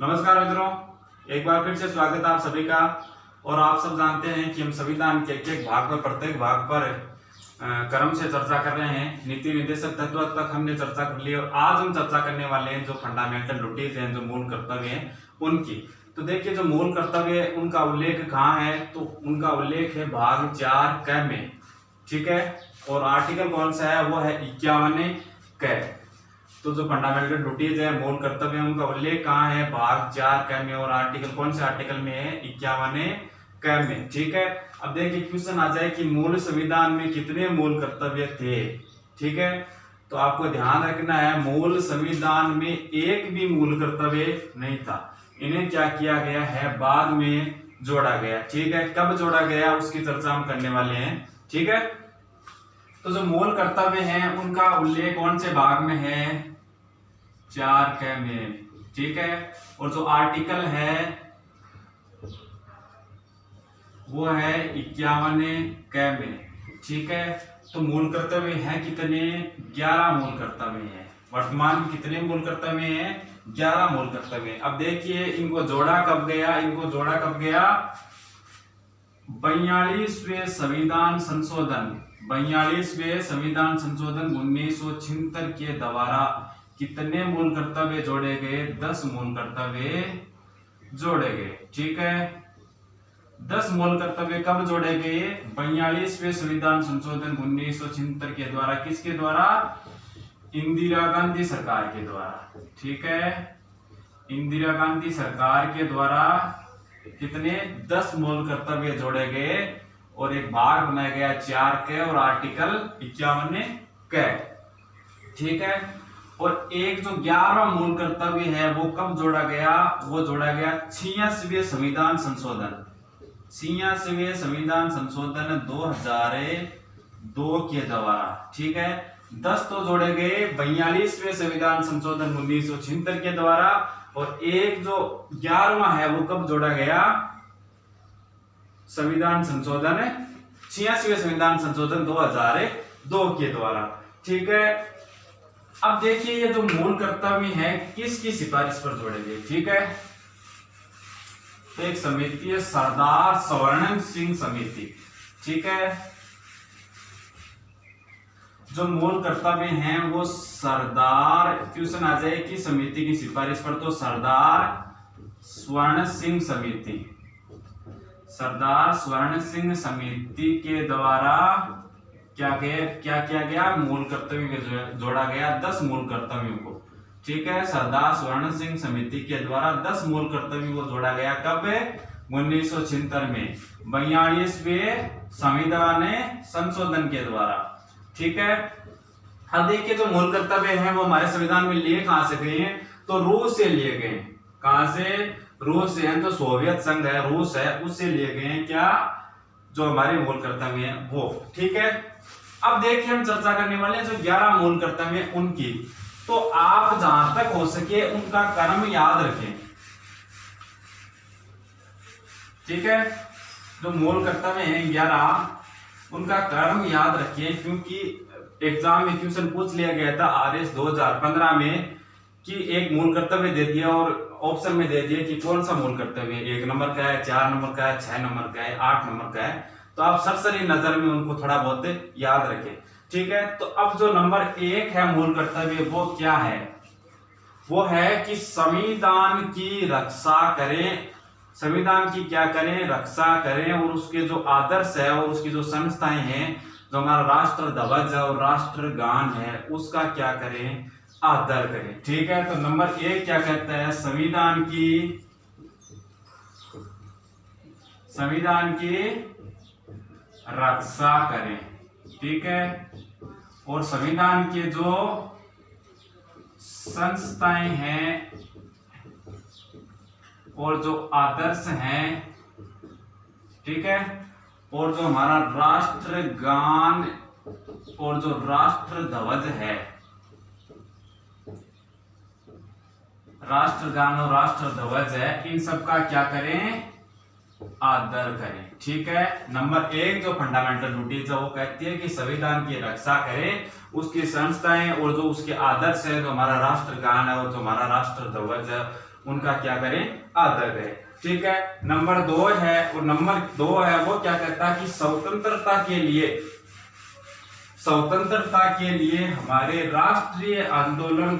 नमस्कार मित्रों, एक बार फिर से स्वागत है आप सभी का। और आप सब जानते हैं कि हम संविधान के एक भाग पर, प्रत्येक भाग पर क्रम से चर्चा कर रहे हैं। नीति निर्देशक तत्व तक हमने चर्चा कर ली और आज हम चर्चा करने वाले हैं जो फंडामेंटल ड्यूटीज हैं, जो मूल कर्तव्य हैं उनकी। तो देखिए, जो मूल कर्तव्य है उनका उल्लेख कहाँ है, तो उनका उल्लेख है भाग 4 क में। ठीक है, और आर्टिकल कौन सा है, वो है 51 क। तो जो फंडामेंटल ड्यूटीज है, मूल कर्तव्य है, उनका उल्लेख कहाँ है, भाग 4 क में। और आर्टिकल कौन से आर्टिकल में है, 51 क में। ठीक है, अब देखिए क्वेश्चन आ जाए कि मूल संविधान में कितने मूल कर्तव्य थे। ठीक है, तो आपको ध्यान रखना है, मूल संविधान में एक भी मूल कर्तव्य नहीं था। इन्हें क्या किया गया है, बाद में जोड़ा गया। ठीक है, कब जोड़ा गया उसकी चर्चा हम करने वाले हैं। ठीक है, तो जो मूल कर्तव्य हैं उनका उल्लेख कौन से भाग में है, 4 क में। ठीक है, और जो आर्टिकल है वो है 51 क में। ठीक है, तो मूल कर्तव्य है कितने, 11 मूल कर्तव्य हैं। वर्तमान में कितने मूल कर्तव्य हैं, 11 मूल कर्तव्य। अब देखिए, इनको जोड़ा कब गया, 42वें संविधान संशोधन 1976 के द्वारा कितने मूल कर्तव्य जोड़े गए, 10 मूल कर्तव्य जोड़े गए। ठीक है, 10 मूल कर्तव्य कब जोड़े गए, 42वें संविधान संशोधन 1976 के द्वारा। किसके द्वारा, इंदिरा गांधी सरकार के द्वारा। ठीक है, इंदिरा गांधी सरकार के द्वारा कितने, 10 मूल कर्तव्य जोड़े गए और एक भाग बनाया गया 4 क और आर्टिकल 51 क। ठीक है, और एक जो 11वां मूल कर्तव्य है वो कब जोड़ा गया, वो जोड़ा गया 86वें संविधान संशोधन 2002 के द्वारा। ठीक है, 10 तो जोड़े गए 42वें संविधान संशोधन 1976 के द्वारा, और एक जो 11वां है वो कब जोड़ा गया, संविधान संशोधन 86वें संविधान संशोधन 2002 के द्वारा। ठीक है, अब देखिए ये जो मूल कर्तव्य है किसकी सिफारिश पर जोड़े गए। ठीक है, तो एक समिति है, सरदार स्वर्ण सिंह समिति। ठीक है, जो मूल कर्तव्य हैं वो सरदार, क्वेश्चन आ जाए कि समिति की सिफारिश पर, तो सरदार स्वर्ण सिंह समिति के द्वारा क्या किया गया, मूल कर्तव्य जोड़ा गया 10 मूल कर्तव्यों को। ठीक है, सरदार स्वर्ण सिंह समिति के द्वारा 10 मूल कर्तव्यों को जोड़ा गया। कब, 1976 में 42वें संविधान संशोधन के द्वारा। ठीक है, अब देखिए जो मूल कर्तव्य हैं वो हमारे संविधान में लिए कहां से गए हैं, तो रूस से लिए गए। कहां से, रूस से, तो सोवियत संघ है, रूस है, उससे लिए गए हैं क्या, जो हमारे मूल कर्तव्य हैं वो। ठीक है, अब देखिए हम चर्चा करने वाले हैं जो 11 मूल कर्तव्य हैं उनकी। तो आप जहां तक हो सके उनका क्रम याद रखें। ठीक है, जो मूल कर्तव्य हैं 11, उनका क्रम याद रखें, क्योंकि एग्जाम में क्वेश्चन पूछ लिया गया था RS 2015 में कि एक मूल कर्तव्य दे दिया और ऑप्शन में दे दिया कि कौन सा मूल कर्तव्य है, 1 नंबर का है, 4 नंबर का है, 6 नंबर का है, 8 नंबर का है। तो आप सरसरी नजर में उनको थोड़ा बहुत याद रखें। ठीक है, तो अब जो नंबर 1 है मूल कर्तव्य वो क्या है, वो है कि संविधान की रक्षा करें। संविधान की क्या करें, रक्षा करें, और उसके जो आदर्श है और उसकी जो संस्थाएं हैं, जो हमारा राष्ट्र ध्वज है और राष्ट्रगान है, उसका क्या करें, आदर करें। ठीक है, तो नंबर 1 क्या कहता है, संविधान की रक्षा करें। ठीक है, और संविधान के जो संस्थाएं हैं और जो आदर्श हैं, ठीक है, और जो हमारा राष्ट्रगान और जो राष्ट्र ध्वज है, राष्ट्रगान और राष्ट्र ध्वज है, इन सब का क्या करें, आदर करें। ठीक है, नंबर 1 जो फंडामेंटल ड्यूटीज है वो कहती है कि संविधान की रक्षा करें, उसकी संस्थाएं और जो उसके आदर्श है, जो हमारा राष्ट्रगान है और जो हमारा राष्ट्र ध्वज है, उनका क्या करें, आदर करें। ठीक है, नंबर 2 है, और नंबर 2 है वो क्या कहता है कि स्वतंत्रता के लिए हमारे राष्ट्रीय आंदोलन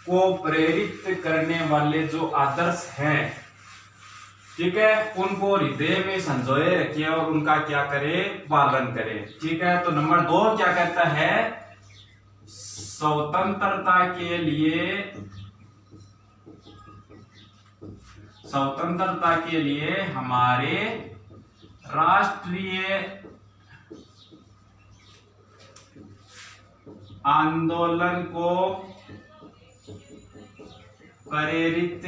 को प्रेरित करने वाले जो आदर्श हैं, ठीक है, उनको हृदय में संजोए रखिए और उनका क्या करें, पालन करें। ठीक है, तो नंबर 2 क्या कहता है, स्वतंत्रता के लिए हमारे राष्ट्रीय आंदोलन को प्रेरित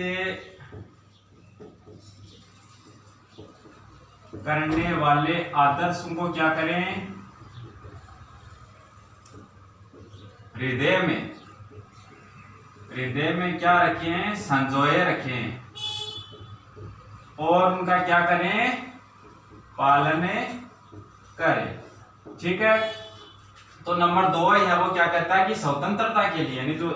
करने वाले आदर्शों को क्या करें, हृदय में क्या रखें, संजोए रखें और उनका क्या करें, पालन करें। ठीक है, तो नंबर 2 है वो क्या कहता है कि स्वतंत्रता के लिए यानी जो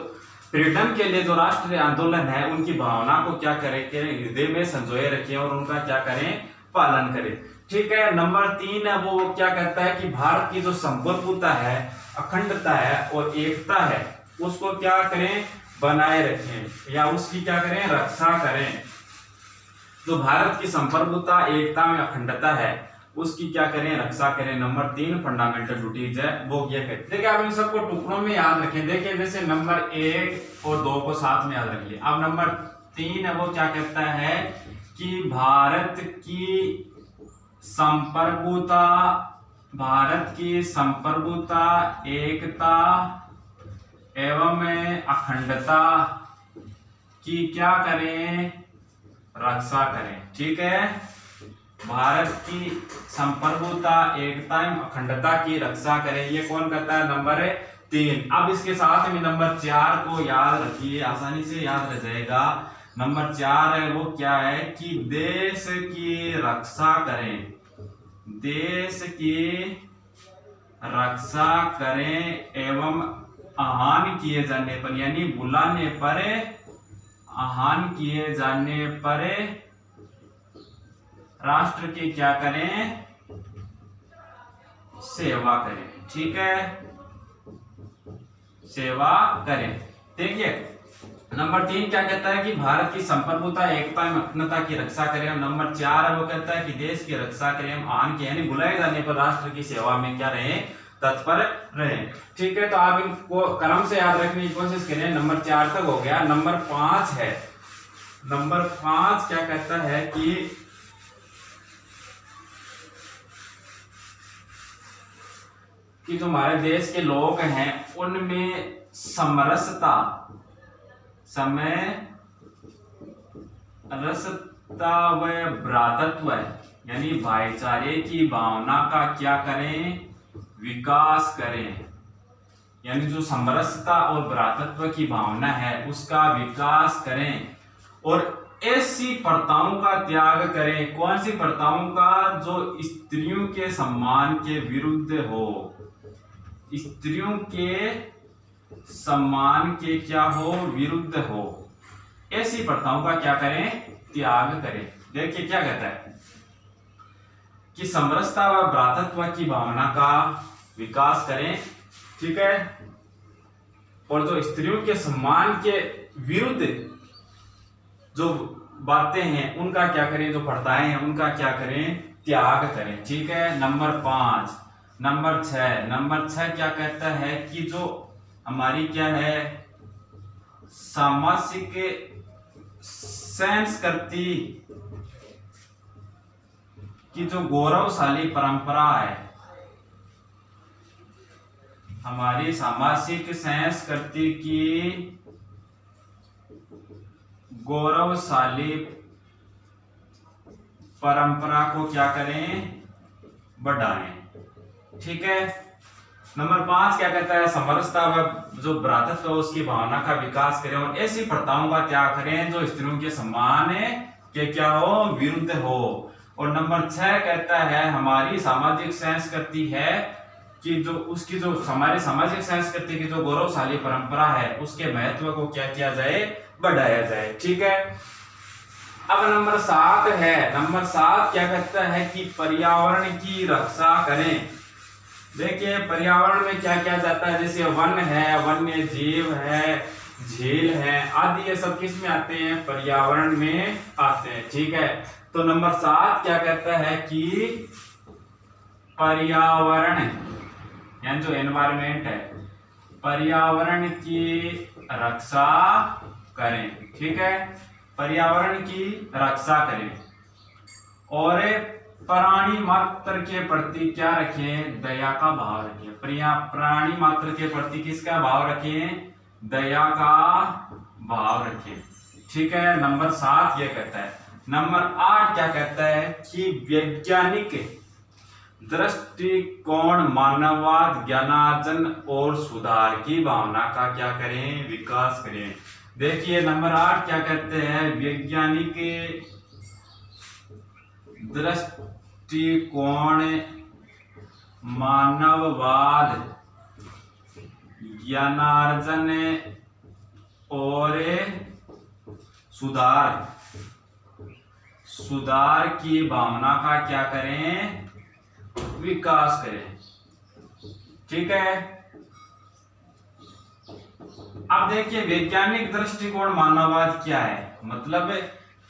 फ्रीडम के लिए जो राष्ट्रीय आंदोलन है उनकी भावना को क्या करें, हृदय में संजोए रखें और उनका क्या करें, पालन करें। ठीक है, नंबर 3 है वो क्या कहता है कि भारत की जो संप्रभुता है, अखंडता है और एकता है उसको क्या करें, बनाए रखें या उसकी क्या करें, रक्षा करें। जो भारत की संप्रभुता, एकता में अखंडता है उसकी क्या करें, रक्षा करें। नंबर 3 फंडामेंटल ड्यूटीज है वो ये कहते। देखिए आप इन सबको टुकड़ों में याद रखें। देखिए जैसे नंबर 1 और 2 को साथ में याद रखिए। अब नंबर 3 है वो क्या कहता है कि भारत की संप्रभुता, एकता एवं अखंडता की क्या करें, रक्षा करें। ठीक है, भारत की संप्रभुता, एकता एवं अखंडता की रक्षा करें, ये कौन कहता है, नंबर 3। अब इसके साथ में नंबर 4 को याद रखिए, आसानी से याद रह जाएगा। नंबर 4 है वो क्या है कि देश की रक्षा करें, देश की रक्षा करें एवं आह्वान किए जाने पर यानी बुलाने पर, आह्वान किए जाने पर राष्ट्र की क्या करें, सेवा करें। ठीक है, सेवा करें। देखिए नंबर 3 क्या कहता है कि भारत की संप्रभुता, एकता एवं अखंडता की रक्षा करें। और नंबर 4 है वो कहता है कि देश की रक्षा करें एवं आह्वान के यानी बुलाए जाने पर राष्ट्र की सेवा में क्या रहे, तत्पर रहे। ठीक है, तो आप इनको क्रम से याद रखने की कोशिश करें। नंबर 4 तक हो गया। नंबर 5 है, नंबर 5 क्या कहता है कि जो हमारे देश के लोग हैं उनमें समरसता व भ्रातृत्व यानी भाईचारे की भावना का क्या करें, विकास करें। यानी जो समरसता और भ्रातृत्व की भावना है उसका विकास करें और ऐसी प्रथाओं का त्याग करें। कौन सी प्रथाओं का, जो स्त्रियों के सम्मान के विरुद्ध हो, स्त्रियों के सम्मान के क्या हो, विरुद्ध हो, ऐसी प्रथाओं का क्या करें, त्याग करें। देखिए क्या कहता है कि समरसता व भ्रातृत्व की भावना का विकास करें। ठीक है, और जो स्त्रियों के सम्मान के विरुद्ध जो बातें हैं उनका क्या करें, जो प्रथाएं हैं उनका क्या करें, त्याग करें। ठीक है, नंबर 5। नंबर 6 क्या कहता है कि जो हमारी क्या है, सामाजिक संस्कृति की जो गौरवशाली परंपरा है, हमारी सामाजिक संस्कृति की गौरवशाली परंपरा को क्या करें, बढ़ाएं। ठीक है, नंबर 5 क्या कहता है, समरसता व जो भ्रातृत्व उसकी भावना का विकास करें और ऐसी प्रथाओं का त्याग करें जो स्त्रियों के सम्मान के क्या हो, विरुद्ध हो। और नंबर 6 कहता है हमारी सामाजिक संस्कृति है कि जो उसकी जो हमारी सामाजिक संस्कृति की जो गौरवशाली परंपरा है उसके महत्व को क्या किया जाए, बढ़ाया जाए। ठीक है, अब नंबर 7 है। नंबर 7 क्या कहता है कि पर्यावरण की रक्षा करें। देखिए पर्यावरण में क्या क्या जाता है, जैसे वन है, वन्य जीव है, झील है आदि, ये सब किस में आते हैं, पर्यावरण में आते हैं। ठीक है, तो नंबर 7 क्या कहता है कि पर्यावरण यानी जो एनवायरमेंट है, पर्यावरण की रक्षा करें। ठीक है, पर्यावरण की रक्षा करें और प्राणी मात्र के प्रति क्या रखें, दया का भाव रखें। प्राणी मात्र के प्रति किसका भाव रखें, दया का भाव रखें। ठीक है, नंबर 7 ये कहता है। नंबर 8 क्या कहता है कि वैज्ञानिक दृष्टिकोण, मानववाद, ज्ञानार्जन और सुधार की भावना का क्या करें, विकास करें। देखिए नंबर 8 क्या कहते हैं, वैज्ञानिक दृष्टिकोण, मानववाद, ज्ञानार्जन और सुधार की भावना का क्या करें, विकास करें। ठीक है, अब देखिए वैज्ञानिक दृष्टिकोण मानववाद क्या है, मतलब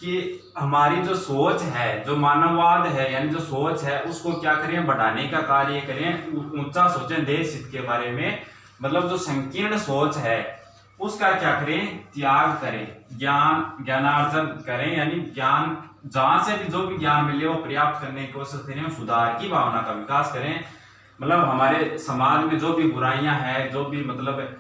कि हमारी जो सोच है, जो मानववाद है यानी जो सोच है उसको क्या करें, बढ़ाने का कार्य करें, ऊंचा सोचें देश हित के बारे में। मतलब जो संकीर्ण सोच है उसका क्या करें, त्याग करें, ज्ञानार्जन करें, यानी ज्ञान जहां से भी जो भी ज्ञान मिले वो पर्याप्त करने की कोशिश करें, सुधार की भावना का विकास करें। मतलब हमारे समाज में जो भी बुराइयां हैं, जो भी मतलब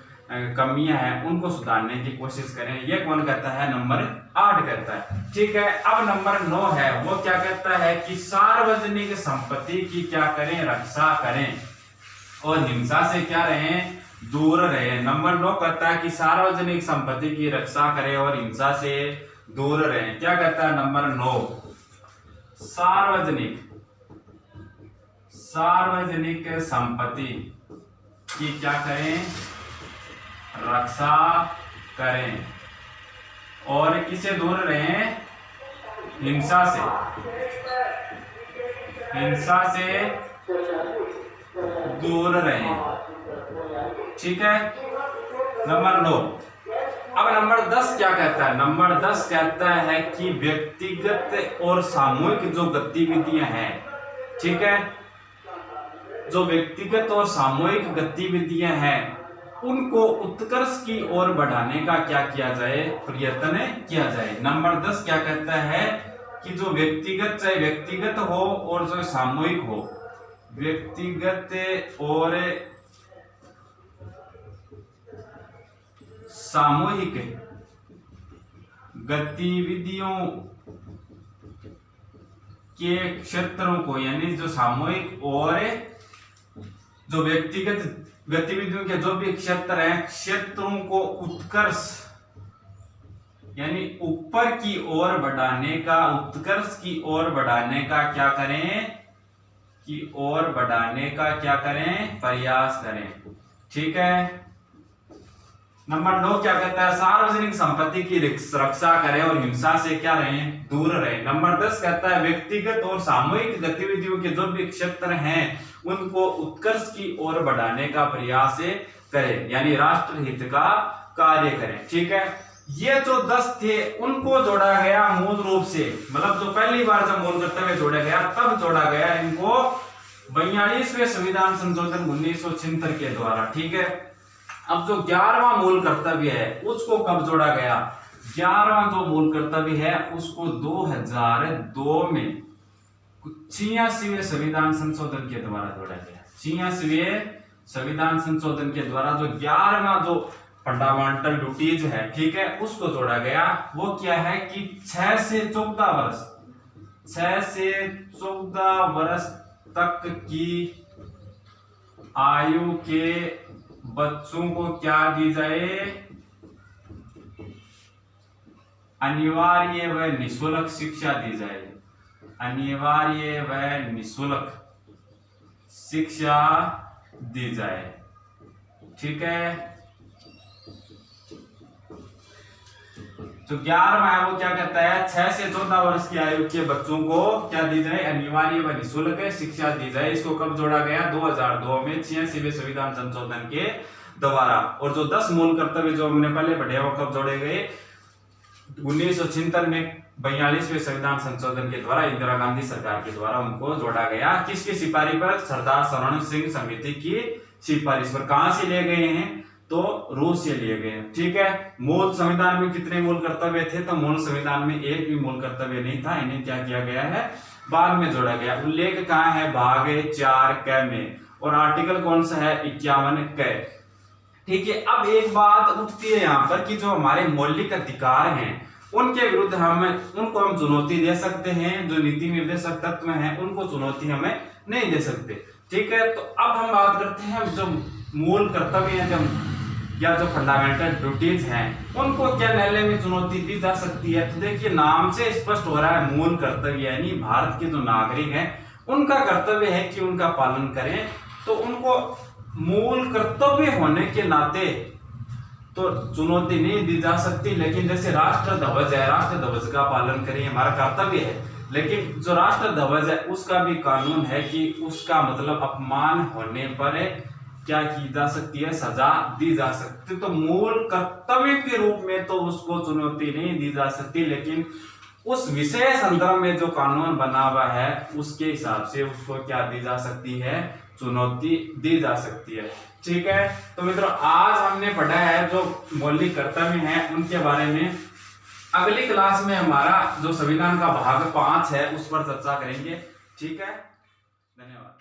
कमियां हैं, उनको सुधारने की कोशिश करें। ये कौन कहता है, नंबर 8 कहता है। ठीक है, अब नंबर 9 है, वो क्या कहता है कि सार्वजनिक संपत्ति की क्या करें, रक्षा करें और हिंसा से क्या रहें, दूर रहे। नंबर 9 कहता है कि सार्वजनिक संपत्ति की रक्षा करें और हिंसा से दूर रहे। क्या कहता है नंबर 9, सार्वजनिक संपत्ति की क्या करें, रक्षा करें और किससे दूर रहें, हिंसा से दूर रहें। ठीक है, नंबर 9। अब नंबर 10 क्या कहता है, नंबर 10 कहता है कि व्यक्तिगत और सामूहिक जो गतिविधियां हैं, ठीक है, जो व्यक्तिगत और सामूहिक गतिविधियां हैं उनको उत्कर्ष की ओर बढ़ाने का क्या किया जाए, प्रयत्न किया जाए। नंबर 10 क्या कहता है कि जो व्यक्तिगत, चाहे व्यक्तिगत हो और जो सामूहिक हो, व्यक्तिगत और सामूहिक गतिविधियों के क्षेत्रों को, यानी जो सामूहिक और जो व्यक्तिगत गतिविधियों के जो भी क्षेत्र हैं, क्षेत्रों को उत्कर्ष यानी ऊपर की ओर बढ़ाने का, उत्कर्ष की ओर बढ़ाने का क्या करें, की ओर बढ़ाने का क्या करें, प्रयास करें। ठीक है, नंबर 9 क्या कहता है, सार्वजनिक संपत्ति की रक्षा करें और हिंसा से क्या रहें, दूर रहें। नंबर 10 कहता है व्यक्तिगत और सामूहिक गतिविधियों के जो भी क्षेत्र हैं उनको उत्कर्ष की ओर बढ़ाने का प्रयास करें, यानी राष्ट्र हित का कार्य करें। ठीक है, ये जो 10 थे उनको जोड़ा गया मूल रूप से, मतलब जो पहली बार जब मूल कर्तव्य जोड़ा गया तब जोड़ा गया इनको 42वें संविधान संशोधन 1976 के द्वारा। ठीक है, अब जो 11वां मूल कर्तव्य है उसको कब जोड़ा गया, 11वां जो मूल कर्तव्य है उसको 2002 में 86वें संविधान संशोधन के द्वारा जोड़ा गया। 86वें संविधान संशोधन के द्वारा जो 11वां जो फंडामेंटल ड्यूटीज है, ठीक है, उसको जोड़ा गया। वो क्या है कि 6 से 14 वर्ष तक की आयु के बच्चों को क्या दी जाए, अनिवार्य व निःशुल्क शिक्षा दी जाए, अनिवार्य व निःशुल्क शिक्षा दी जाए। ठीक है, जो 11वां है वो क्या कहता है, 6 से 14 वर्ष की आयु के बच्चों को क्या दी जाए, अनिवार्य व निःशुल्क शिक्षा दी जाए। इसको कब जोड़ा गया, 2002 में 86वें संविधान संशोधन के द्वारा। और जो 10 मूल कर्तव्य जो हमने पहले पढ़े वो कब जोड़े गए, 1976 में 42वें संविधान संशोधन के द्वारा, इंदिरा गांधी सरकार के द्वारा उनको जोड़ा गया। किसकी सिफारिश पर, सरदार शरण सिंह समिति की सिफारिश पर। कहां से लिए गए हैं, तो रूस से लिए गए। ठीक है, मूल संविधान में कितने मूल कर्तव्य थे, तो मूल संविधान में एक भी मूल कर्तव्य नहीं था, इन्हें क्या किया गया है, बाद में जोड़ा गया। उल्लेख कहां है, भाग 4 क में, और आर्टिकल कौन सा है, 51 क। ठीक है, अब एक बात उठती है यहाँ पर कि जो हमारे मौलिक अधिकार हैं उनके विरुद्ध उनको हम चुनौती दे सकते हैं, जो नीति निर्देशक तत्व हैं उनको चुनौती हमें नहीं दे सकते। ठीक है, तो अब हम बात करते हैं जो मूल कर्तव्य हैं, या जो फंडामेंटल ड्यूटीज हैं उनको क्या न्यायालय में चुनौती दी जा सकती है। तो देखिए नाम से स्पष्ट हो रहा है, मूल कर्तव्य यानी भारत के जो नागरिक हैं उनका कर्तव्य है कि उनका पालन करें। तो उनको मूल कर्तव्य होने के नाते तो चुनौती नहीं दी जा सकती, लेकिन जैसे राष्ट्र ध्वज है, राष्ट्र ध्वज का पालन करें हमारा कर्तव्य है, लेकिन जो राष्ट्र ध्वज है उसका भी कानून है कि उसका मतलब अपमान होने पर क्या की जा सकती है, सजा दी जा सकती। तो मूल कर्तव्य के रूप में तो उसको चुनौती नहीं दी जा सकती, लेकिन उस विशेष संदर्भ में जो कानून बना हुआ है उसके हिसाब से उसको क्या दी जा सकती है, चुनौती दी जा सकती है। ठीक है, तो मित्रों आज हमने पढ़ा है जो मौलिक कर्तव्य हैं उनके बारे में। अगली क्लास में हमारा जो संविधान का भाग 5 है उस पर चर्चा करेंगे। ठीक है, धन्यवाद।